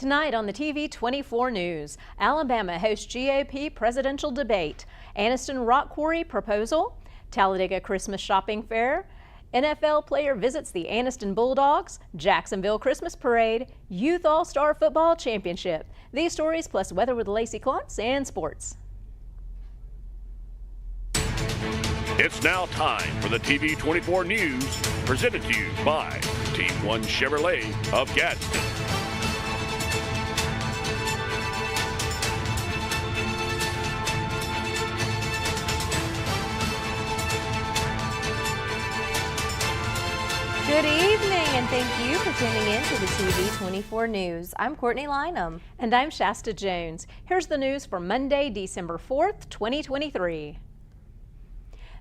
Tonight on the TV24 News, Alabama hosts GOP presidential debate, Anniston rock quarry proposal, Talladega Christmas shopping fair, NFL player visits the Anniston Bulldogs, Jacksonville Christmas parade, Youth All-Star Football Championship. These stories plus weather with Lacey Klontz and sports. It's now time for the TV24 News, presented to you by Team 1 Chevrolet of Gadsden. Good evening, and thank you for tuning in to the TV24 News. I'm Courtney Lynham. And I'm Shasta Jones. Here's the news for Monday, December 4th, 2023.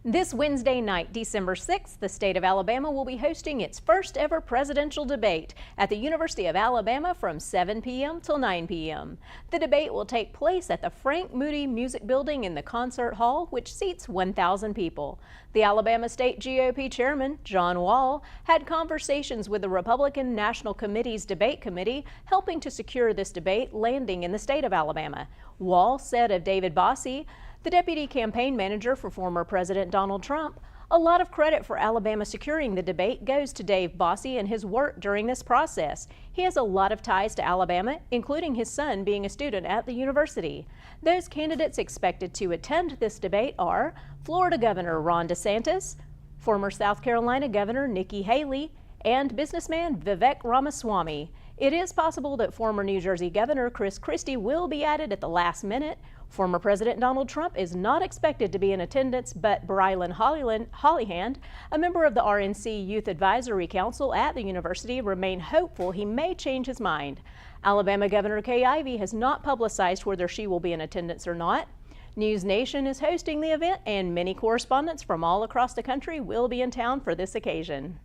This Wednesday night, December 6th, the state of Alabama will be hosting its first ever presidential debate at the University of Alabama from 7 p.m. till 9 p.m. The debate will take place at the Frank Moody Music Building in the Concert Hall, which seats 1,000 people. The Alabama State GOP Chairman, John Wall, had conversations with the Republican National Committee's debate committee, helping to secure this debate landing in the state of Alabama. Wall said of David Bossie, the deputy campaign manager for former President Donald Trump, a lot of credit for Alabama securing the debate goes to Dave Bossie and his work during this process. He has a lot of ties to Alabama, including his son being a student at the university. Those candidates expected to attend this debate are Florida Governor Ron DeSantis, former South Carolina Governor Nikki Haley, and businessman Vivek Ramaswamy. It is possible that former New Jersey Governor Chris Christie will be added at the last minute. Former President Donald Trump is not expected to be in attendance, but Brylan Hollyhand, a member of the RNC Youth Advisory Council at the university, remain hopeful he may change his mind. Alabama Governor Kay Ivey has not publicized whether she will be in attendance or not. News Nation is hosting the event, and many correspondents from all across the country will be in town for this occasion.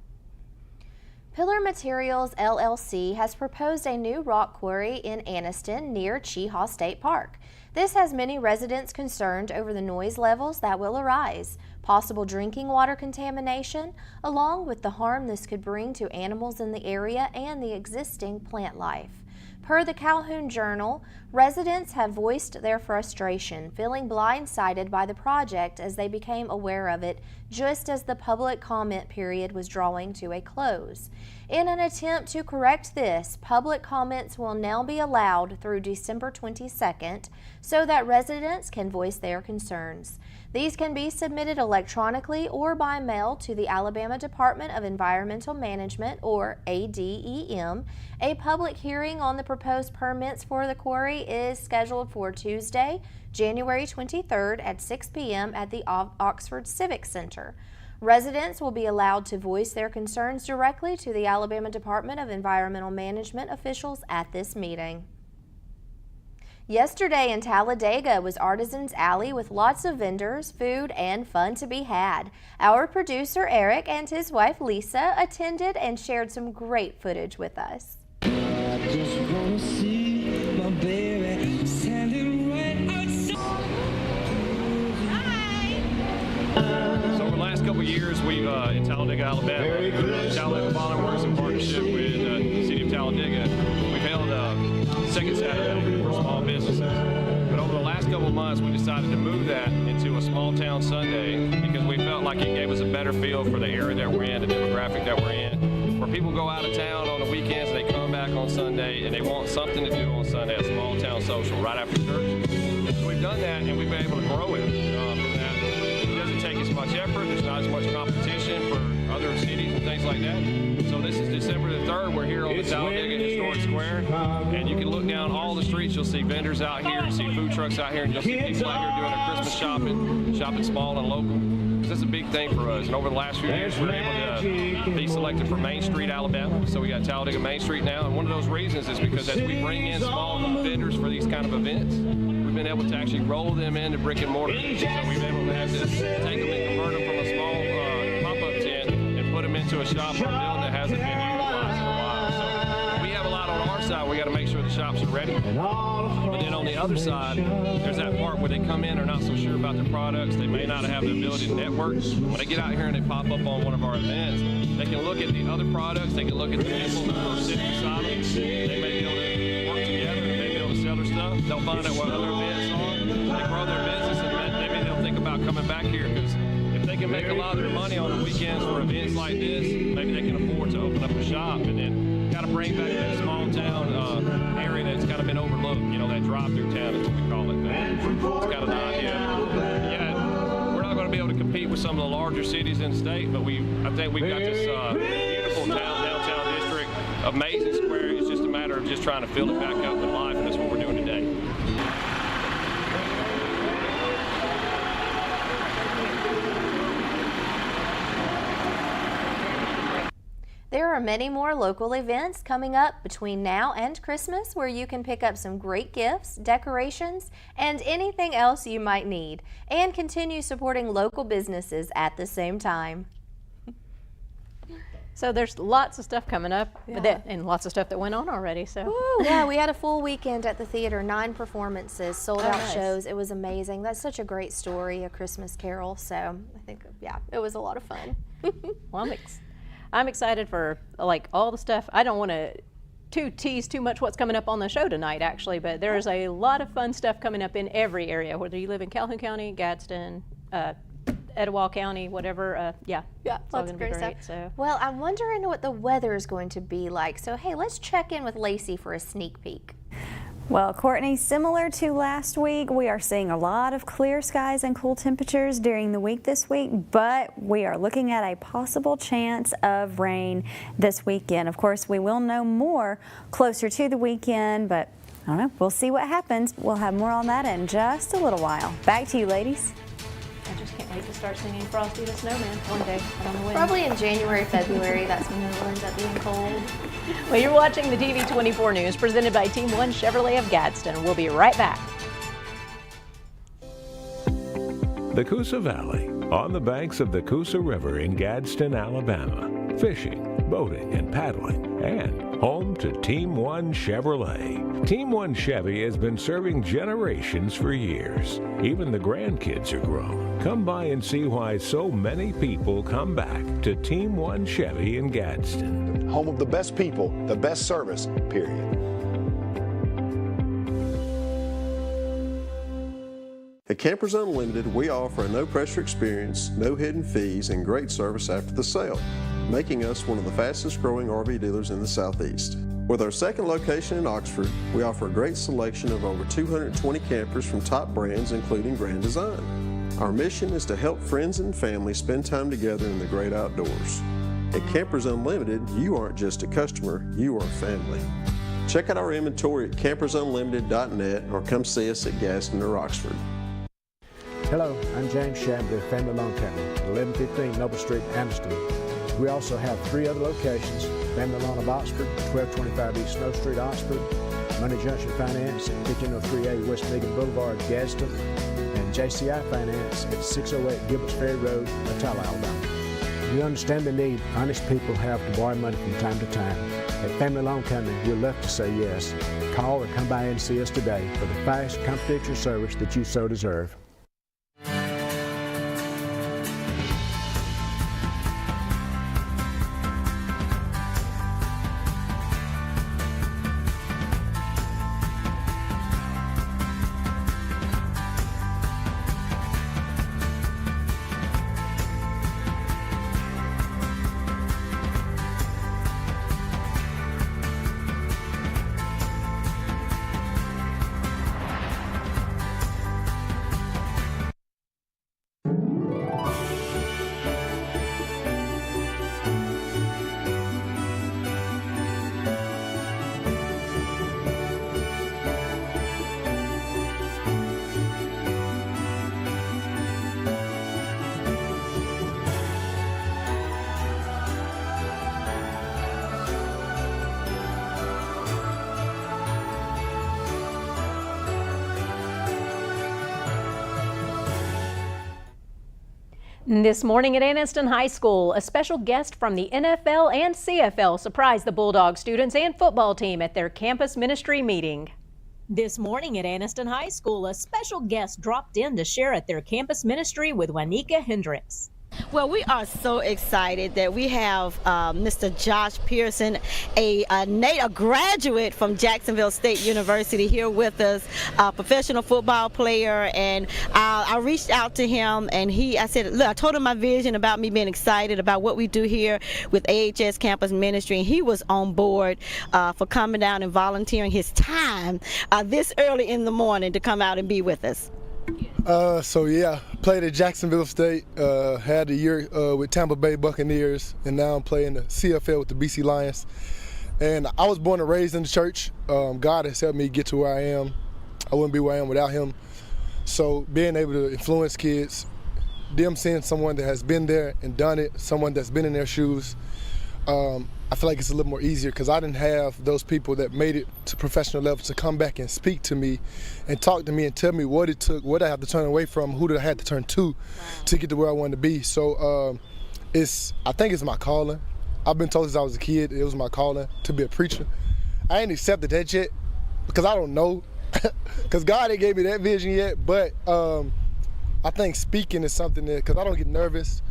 Pillar Materials LLC has proposed a new rock quarry in Anniston near Cheaha State Park. This has many residents concerned over the noise levels that will arise, possible drinking water contamination, along with the harm this could bring to animals in the area and the existing plant life. Per the Calhoun Journal, residents have voiced their frustration, feeling blindsided by the project as they became aware of it just as the public comment period was drawing to a close. In an attempt to correct this, public comments will now be allowed through December 22nd so that residents can voice their concerns. These can be submitted electronically or by mail to the Alabama Department of Environmental Management, or ADEM. A public hearing on the proposed permits for the quarry is scheduled for Tuesday, January 23rd at 6 p.m. at the Oxford Civic Center. Residents will be allowed to voice their concerns directly to the Alabama Department of Environmental Management officials at this meeting. Yesterday in Talladega was Artisans Alley with lots of vendors, food, and fun to be had. Our producer Eric and his wife Lisa attended and shared some great footage with us. I just wanna see my baby standing right outside. So over the last couple of years, we've in Talladega, Alabama, Talladega Bottom works in partnership with the City of Talladega. We've held second Saturday for small businesses. But over the last couple of months, we decided to move that into a small town Sunday because we felt like it gave us a better feel for the area that we're in, the demographic that we're in. Where people go out of town on the weekends and they come back on Sunday and they want something to do on Sunday, a small town social right after church. So we've done that and we've been able to grow it from that. It doesn't take as much effort, there's not as much competition for other cities and things like that. So this is December the 3rd, we're here on the Talladega Historic Square, and you can look down all the streets, you'll see vendors out here, you see food trucks out here, and you'll see people out here doing their Christmas shopping small and local. That's a big thing for us, and over the last few years we're able to be selected for Main Street, Alabama, so we got Talladega Main Street now, and one of those reasons is because as we bring in small vendors for these kind of events, we've been able to actually roll them into brick and mortar, so we've been able to have this, take them and convert them from a small pop-up tent and put them into a shop or a building that hasn't been utilized in a while. So we have a lot on our side. We got to make sure the shops are ready. But then on the other side, there's that part where they come in, they're not so sure about their products. They may not have the ability to network. When they get out here and they pop up on one of our events, they can look at the other products, they can look at the people who are sitting beside them. They may be able to work together, they may be able to sell their stuff. They'll find out what other events are, they grow their business, and maybe they'll think about coming back here, because if they can make a lot of their money on the weekends for events like this, maybe they can afford to open up a shop, and then kind of bring back that small town area that's kind of been overlooked. You know, that drive-through town is what we call it. It's kind of the idea. Yeah, we're not going to be able to compete with some of the larger cities in the state, but I think we've got this beautiful downtown district, amazing square. It's just a matter of just trying to fill it back up with life, and that's what we're doing today. There are many more local events coming up between now and Christmas where you can pick up some great gifts, decorations, and anything else you might need, and continue supporting local businesses at the same time. So there's lots of stuff coming up, and lots of stuff that went on already. So Ooh, yeah, we had a full weekend at the theater, 9 performances, sold out shows. It was amazing. That's such a great story, A Christmas Carol. So I think, yeah, it was a lot of fun. Well, I'm excited for like all the stuff. I don't want to tease too much what's coming up on the show tonight, actually, but there's a lot of fun stuff coming up in every area, whether you live in Calhoun County, Gadsden, Etowah County, whatever. Yeah, it's all lots going of to be great great. stuff. So. Well, I'm wondering what the weather is going to be like. So, hey, let's check in with Lacey for a sneak peek. Well, Courtney, similar to last week, we are seeing a lot of clear skies and cool temperatures during the week this week, but we are looking at a possible chance of rain this weekend. Of course, we will know more closer to the weekend, but I don't know, we'll see what happens. We'll have more on that in just a little while. Back to you, ladies. I just can't wait to start singing Frosty the Snowman one day. I don't know when. Probably in January, February. That's when it will end up being cold. Well, you're watching the TV24 News presented by Team 1 Chevrolet of Gadsden. We'll be right back. The Coosa Valley, on the banks of the Coosa River in Gadsden, Alabama. Fishing, boating, and paddling, and home to Team 1 Chevrolet. Team 1 Chevy has been serving generations for years. Even the grandkids are grown. Come by and see why so many people come back to Team 1 Chevy in Gadsden. Home of the best people, the best service, period. At Campers Unlimited, we offer a no-pressure experience, no hidden fees, and great service after the sale, making us one of the fastest-growing RV dealers in the Southeast. With our second location in Oxford, we offer a great selection of over 220 campers from top brands, including Grand Design. Our mission is to help friends and family spend time together in the great outdoors. At Campers Unlimited, you aren't just a customer, you are family. Check out our inventory at campersunlimited.net or come see us at Gadsden or Oxford. Hello, I'm James Shambley of Family Lawn Company, 1115 Noble Street, Anniston. We also have 3 other locations: Family Lawn of Oxford, 1225 East Snow Street, Oxford; Money Junction Finance at 1503A West Megan Boulevard, Gadsden; and JCI Finance at 608 Gilbert's Ferry Road, Atala, Alabama. We understand the need honest people have to borrow money from time to time. At Family Lawn Company, we'd love to say yes. Call or come by and see us today for the fast, confidential service that you so deserve. This morning at Anniston High School, a special guest from the NFL and CFL surprised the Bulldog students and football team at their campus ministry meeting. This morning at Anniston High School, a special guest dropped in to share at their campus ministry with Wanika Hendricks. Well, we are so excited that we have Mr. Josh Pearson, a graduate from Jacksonville State University, here with us, a professional football player. And I reached out to him, and I said, look, I told him my vision about me being excited about what we do here with AHS Campus Ministry, and he was on board for coming down and volunteering his time this early in the morning to come out and be with us. So yeah, played at Jacksonville State, had a year with Tampa Bay Buccaneers, and now I'm playing the CFL with the BC Lions. And I was born and raised in the church. God has helped me get to where I am. I wouldn't be where I am without him. So being able to influence kids, them seeing someone that has been there and done it, someone that's been in their shoes, I feel like it's a little more easier because I didn't have those people that made it to professional level to come back and speak to me and talk to me and tell me what it took, what I have to turn away from, who did I have to turn to to get to where I wanted to be. So I think it's my calling. I've been told since I was a kid it was my calling to be a preacher. I ain't accepted that yet because I don't know because God ain't gave me that vision yet, but I think speaking is something that, because I don't get nervous.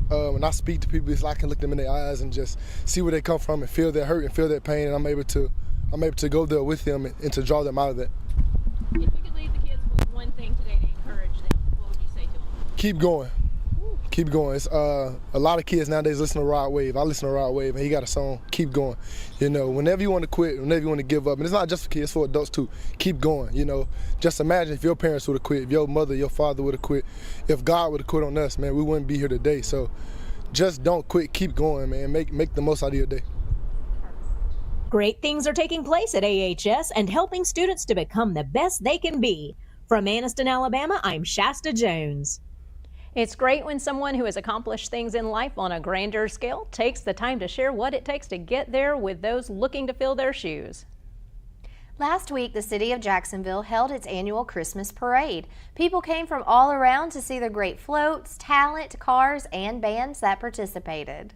When I speak to people, it's like I can look them in their eyes and just see where they come from and feel their hurt and feel their pain, and I'm able to go there with them and to draw them out of that. If you could leave the kids with one thing today to encourage them, what would you say to them? Keep going. Keep going. It's a lot of kids nowadays listen to Rod Wave. I listen to Rod Wave, and he got a song, Keep Going. You know, whenever you want to quit, whenever you want to give up, and it's not just for kids, it's for adults too. Keep going, you know. Just imagine if your parents would have quit, if your mother, your father would have quit, if God would have quit on us, man, we wouldn't be here today. So just don't quit. Keep going, man. Make the most out of your day. Great things are taking place at AHS and helping students to become the best they can be. From Anniston, Alabama, I'm Shasta Jones. It's great when someone who has accomplished things in life on a grander scale takes the time to share what it takes to get there with those looking to fill their shoes. Last week, the city of Jacksonville held its annual Christmas parade. People came from all around to see the great floats, talent, cars, and bands that participated.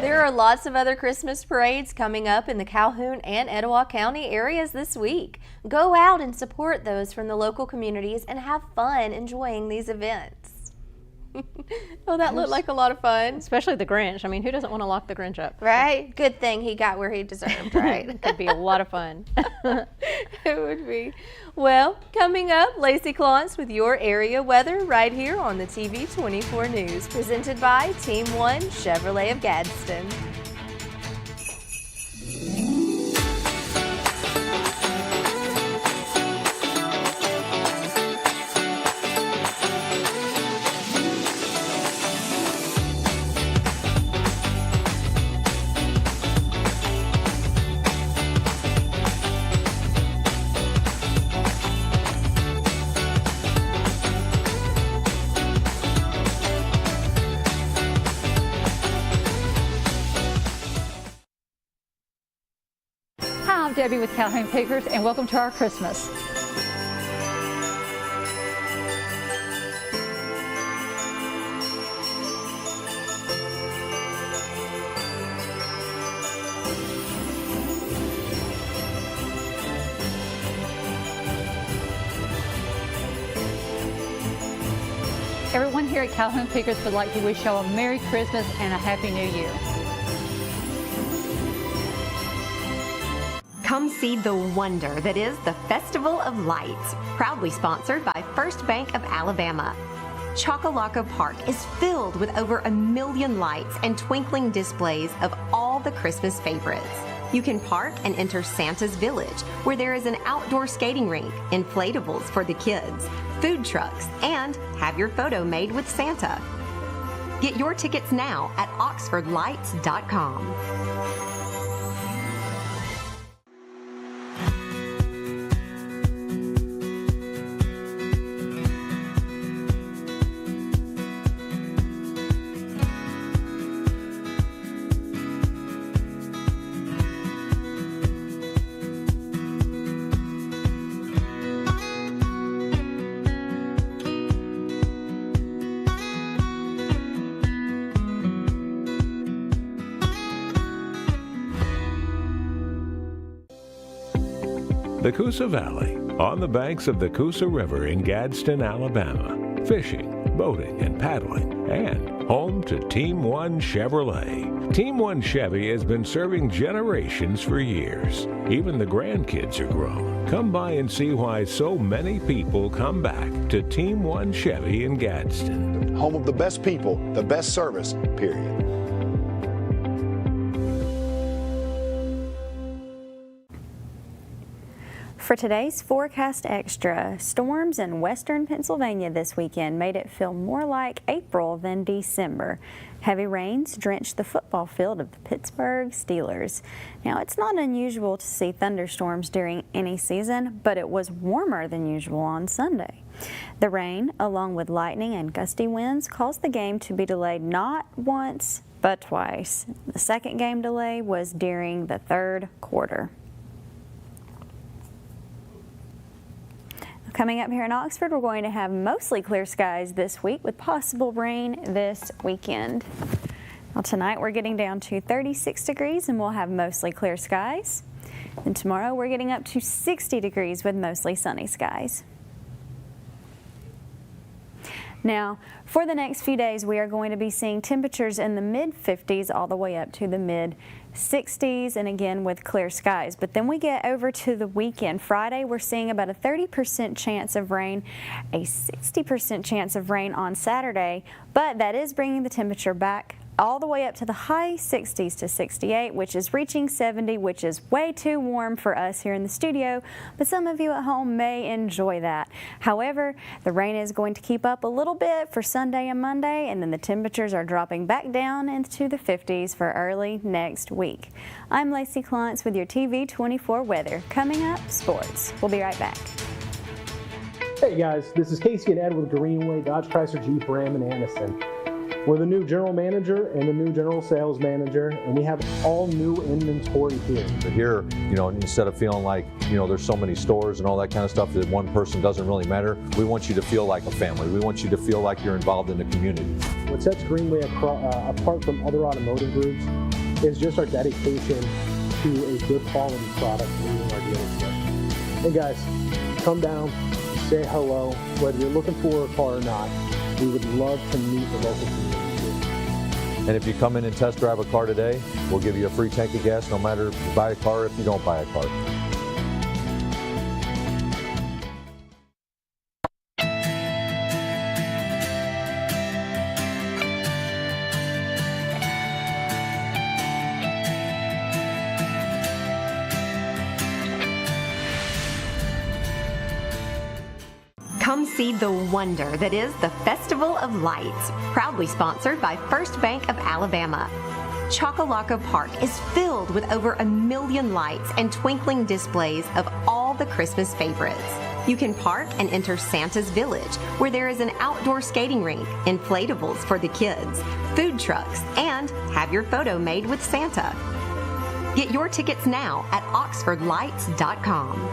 There are lots of other Christmas parades coming up in the Calhoun and Etowah County areas this week. Go out and support those from the local communities and have fun enjoying these events. Oh, that looked like a lot of fun. Especially the Grinch. I mean, who doesn't want to lock the Grinch up? Right? Good thing he got where he deserved, right? It could be a lot of fun. It would be. Well, coming up, Lacey Clance with your area weather right here on the TV24 News, presented by Team 1 Chevrolet of Gadsden. Debbie with Calhoun Pickers, and welcome to our Christmas. Everyone here at Calhoun Pickers would like to wish y'all a Merry Christmas and a Happy New Year. Come see the wonder that is the Festival of Lights, proudly sponsored by First Bank of Alabama. Chocolaco Park is filled with over 1 million lights and twinkling displays of all the Christmas favorites. You can park and enter Santa's Village, where there is an outdoor skating rink, inflatables for the kids, food trucks, and have your photo made with Santa. Get your tickets now at oxfordlights.com. The Coosa Valley, on the banks of the Coosa River in Gadsden, Alabama. Fishing, boating, and paddling, and home to Team One Chevrolet. Team One Chevy has been serving generations for years. Even the grandkids are grown. Come by and see why so many people come back to Team One Chevy in Gadsden. Home of the best people, the best service, period. For today's Forecast Extra, storms in western Pennsylvania this weekend made it feel more like April than December. Heavy rains drenched the football field of the Pittsburgh Steelers. Now, it's not unusual to see thunderstorms during any season, but it was warmer than usual on Sunday. The rain, along with lightning and gusty winds, caused the game to be delayed not once, but twice. The second game delay was during the third quarter. Coming up here in Oxford, we're going to have mostly clear skies this week with possible rain this weekend. Now tonight we're getting down to 36 degrees and we'll have mostly clear skies. And tomorrow we're getting up to 60 degrees with mostly sunny skies. Now, for the next few days, we are going to be seeing temperatures in the mid-50s all the way up to the mid-60s, and again with clear skies. But then we get over to the weekend. Friday, we're seeing about a 30% chance of rain, a 60% chance of rain on Saturday, but that is bringing the temperature back all the way up to the high 60s to 68, which is reaching 70, which is way too warm for us here in the studio, but some of you at home may enjoy that. However, the rain is going to keep up a little bit for Sunday and Monday, and then the temperatures are dropping back down into the 50s for early next week. I'm Lacey Klontz with your TV24 weather. Coming up, sports. We'll be right back. Hey guys, this is Casey and Ed with Greenway Dodge Chrysler Jeep Ram in Anniston. We're the new general manager and the new general sales manager, and we have all new inventory here. But here, instead of feeling like, there's so many stores and all that kind of stuff that one person doesn't really matter, we want you to feel like a family. We want you to feel like you're involved in the community. What sets Greenway apart from other automotive groups is just our dedication to a good quality product leaving our dealership. Hey guys, come down, say hello, whether you're looking for a car or not. We would love to meet the local community. And if you come in and test drive a car today, we'll give you a free tank of gas no matter if you buy a car or if you don't buy a car. Come see the wonder that is the Festival of Lights, proudly sponsored by First Bank of Alabama. Chocolaco Park is filled with over 1 million lights and twinkling displays of all the Christmas favorites. You can park and enter Santa's Village, where there is an outdoor skating rink, inflatables for the kids, food trucks, and have your photo made with Santa. Get your tickets now at oxfordlights.com.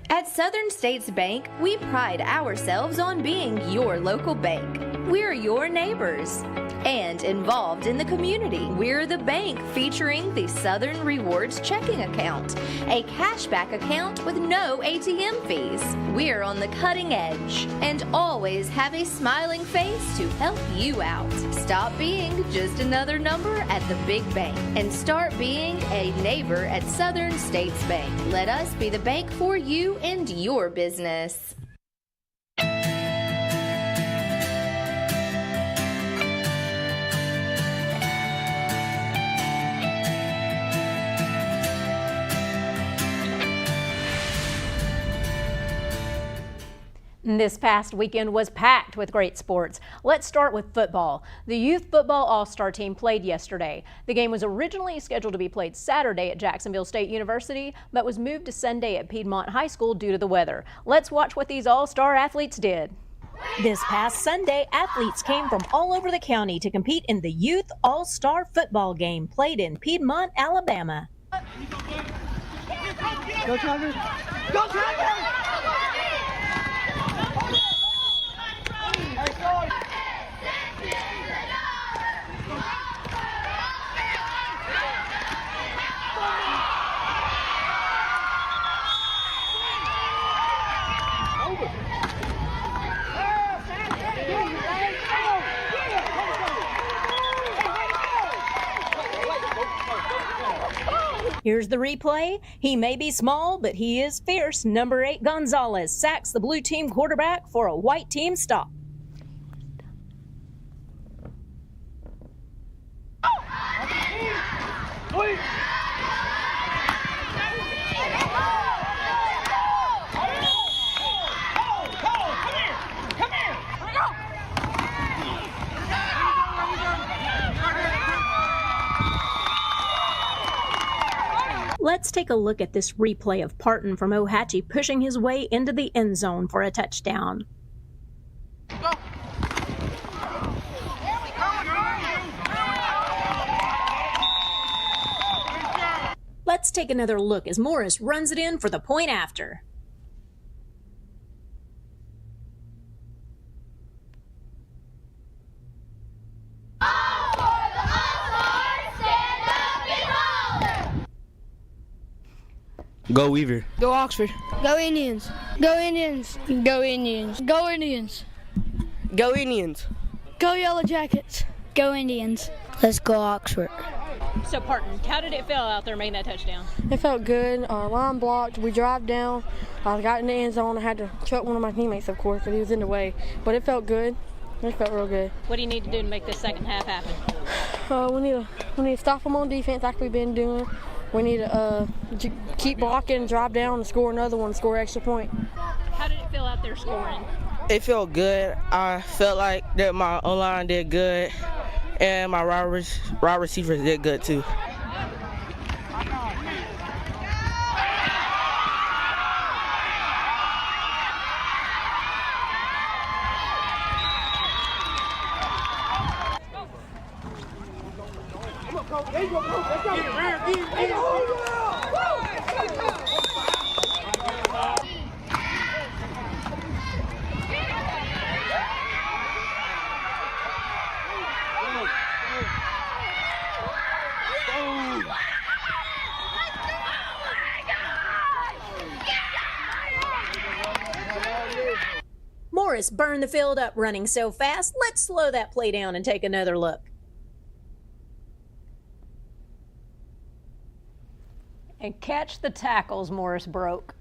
At Southern States Bank, we pride ourselves on being your local bank. We're your neighbors and involved in the community. We're the bank featuring the Southern Rewards checking account, a cashback account with no ATM fees. We're on the cutting edge and always have a smiling face to help you out. Stop being just another number at the big bank and start being a neighbor at Southern States Bank. Let us be the bank for you and your business. This past weekend was packed with great sports. Let's start with football. The Youth Football All-Star team played yesterday. The game was originally scheduled to be played Saturday at Jacksonville State University, but was moved to Sunday at Piedmont High School due to the weather. Let's watch what these All-Star athletes did. This past Sunday, athletes came from all over the county to compete in the Youth All-Star football game played in Piedmont, Alabama. Go Tigers! Go Tigers! Here's the replay. He may be small, but he is fierce. Number 8, Gonzalez, sacks the blue team quarterback for a white team stop. Let's take a look at this replay of Parton from Ohatchee pushing his way into the end zone for a touchdown. Let's take another look as Morris runs it in for the point after. Go Weaver. Go Oxford. Go Indians. Go Indians. Go Indians. Go Indians. Go Indians. Go Yellow Jackets. Go Indians. Let's go Oxford. So Parton, how did it feel out there making that touchdown? It felt good. Line blocked. We drive down. I got in the end zone. I had to chuck one of my teammates, of course, because he was in the way. But it felt good. It felt real good. What do you need to do to make this second half happen? We need to stop them on defense like we've been doing. We need to keep blocking, drive down, and score another one, score an extra point. How did it feel out there scoring? It felt good. I felt like that my O-line did good, and my wide receivers did good too. Morris burned the field up running so fast. Let's slow that play down and take another look. And catch the tackles Morris broke.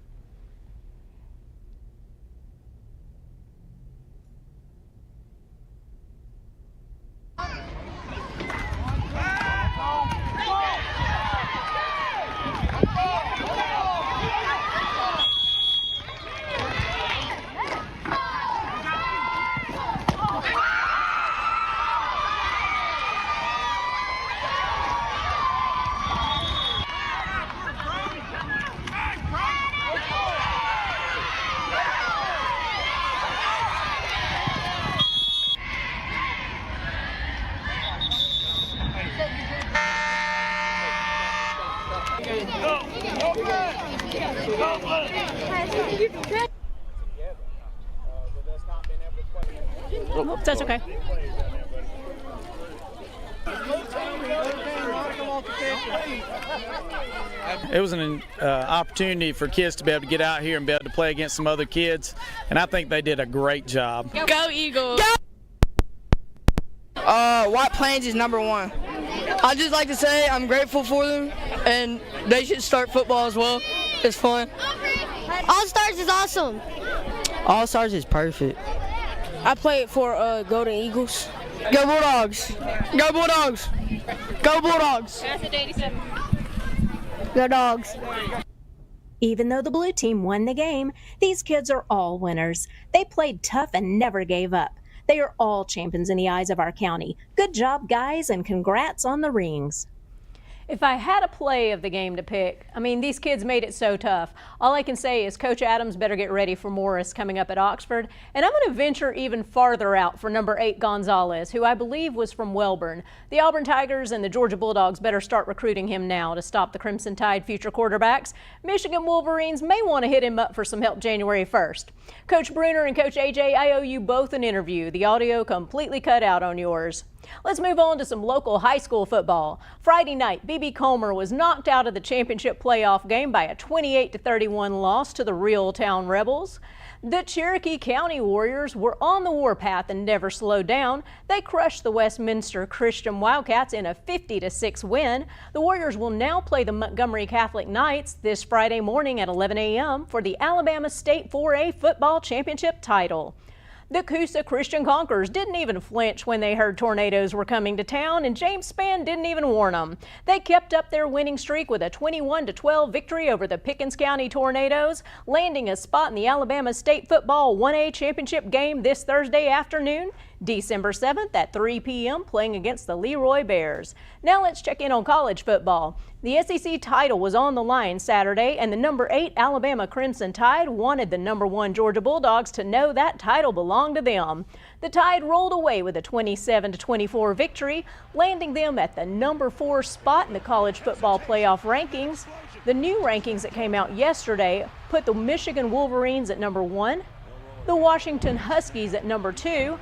Oh, that's okay. It was an opportunity for kids to be able to get out here and be able to play against some other kids, and I think they did a great job. Go Eagles! White Plains is #1. I'd just like to say I'm grateful for them, and they should start football as well. It's fun. All Stars is awesome. All Stars is perfect. I played for Golden Eagles. Go Bulldogs! Go Bulldogs! Go Bulldogs! Go Dogs. Even though the blue team won the game, these kids are all winners. They played tough and never gave up. They are all champions in the eyes of our county. Good job, guys, and congrats on the rings. If I had a play of the game to pick, I mean, these kids made it so tough. All I can say is Coach Adams better get ready for Morris coming up at Oxford. And I'm going to venture even farther out for number 8 Gonzalez, who I believe was from Welborn. The Auburn Tigers and the Georgia Bulldogs better start recruiting him now to stop the Crimson Tide future quarterbacks. Michigan Wolverines may want to hit him up for some help January 1st. Coach Bruner and Coach AJ, I owe you both an interview. The audio completely cut out on yours. Let's move on to some local high school football. Friday night, B.B. Comer was knocked out of the championship playoff game by a 28-31 loss to the Reeltown Rebels. The Cherokee County Warriors were on the warpath and never slowed down. They crushed the Westminster Christian Wildcats in a 50-6 win. The Warriors will now play the Montgomery Catholic Knights this Friday morning at 11 a.m. for the Alabama State 4A football championship title. The Coosa Christian Conquerors didn't even flinch when they heard tornadoes were coming to town, and James Spann didn't even warn them. They kept up their winning streak with a 21-12 victory over the Pickens County Tornadoes, landing a spot in the Alabama State Football 1A championship game this Thursday afternoon, December 7th at 3 p.m., playing against the Leroy Bears. Now let's check in on college football. The SEC title was on the line Saturday, and the number 8 Alabama Crimson Tide wanted the number 1 Georgia Bulldogs to know that title belonged to them. The Tide rolled away with a 27-24 victory, landing them at the number 4 spot in the college football playoff rankings. The new rankings that came out yesterday put the Michigan Wolverines at number 1, the Washington Huskies at number 2,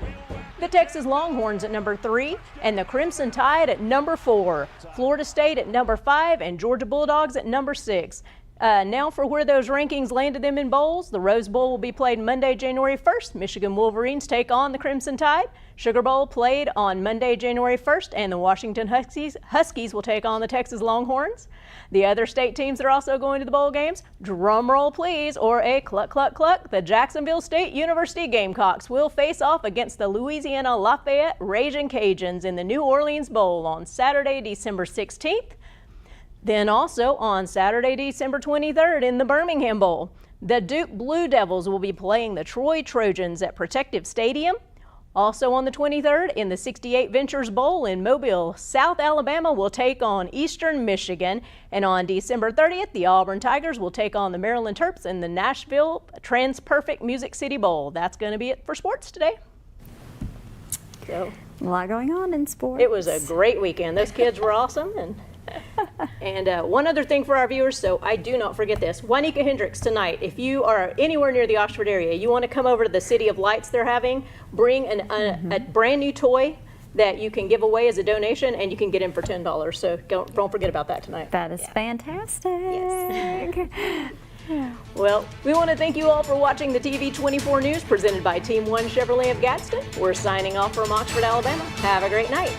the Texas Longhorns at number 3, and the Crimson Tide at number 4, Florida State at number 5, and Georgia Bulldogs at number 6. Now for where those rankings landed them in bowls. The Rose Bowl will be played Monday, January 1st. Michigan Wolverines take on the Crimson Tide. Sugar Bowl played on Monday, January 1st, and the Washington Huskies will take on the Texas Longhorns. The other state teams that are also going to the bowl games, drum roll please, or a cluck, cluck, cluck, the Jacksonville State University Gamecocks will face off against the Louisiana Lafayette Ragin' Cajuns in the New Orleans Bowl on Saturday, December 16th. Then also on Saturday, December 23rd in the Birmingham Bowl, the Duke Blue Devils will be playing the Troy Trojans at Protective Stadium. Also on the 23rd in the 68 Ventures Bowl in Mobile, South Alabama will take on Eastern Michigan. And on December 30th, the Auburn Tigers will take on the Maryland Terps in the Nashville Trans-Perfect Music City Bowl. That's going to be it for sports today. So, a lot going on in sports. It was a great weekend. Those kids were awesome. And one other thing for our viewers, so I do not forget this. Juanica Hendricks tonight, if you are anywhere near the Oxford area, you want to come over to the City of Lights they're having, bring a brand new toy that you can give away as a donation, and you can get in for $10. So don't forget about that tonight. That is fantastic. Yes. Well, we want to thank you all for watching the TV24 News presented by Team 1 Chevrolet of Gadsden. We're signing off from Oxford, Alabama. Have a great night.